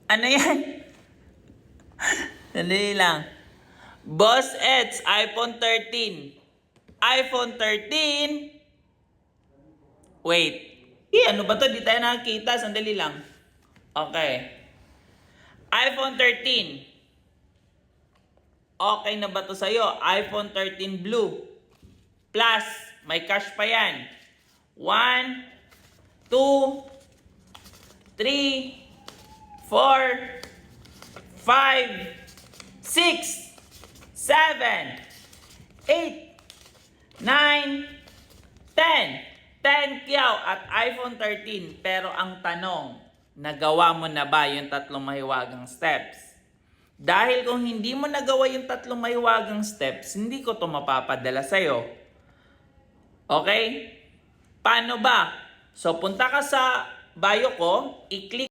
Ano yan? Sandali lang. Boss Eds, iPhone 13. iPhone 13? Wait. Ano ba to? Di tayo nakakita. Sandali lang. Okay. iPhone 13. Okay na ba to sa'yo? iPhone 13 Blue. Plus, may cash pa yan. 1, 2, 3, 4, 5, 6, 7, 8, 9, 10. 10 kyaw at iPhone 13. Pero ang tanong, nagawa mo na ba yung tatlong mahiwagang steps? Dahil kung hindi mo nagawa yung tatlong mahiwagang steps, hindi ko to mapapadala sa'yo. Okay? Paano ba? So, punta ka sa bio ko, i-click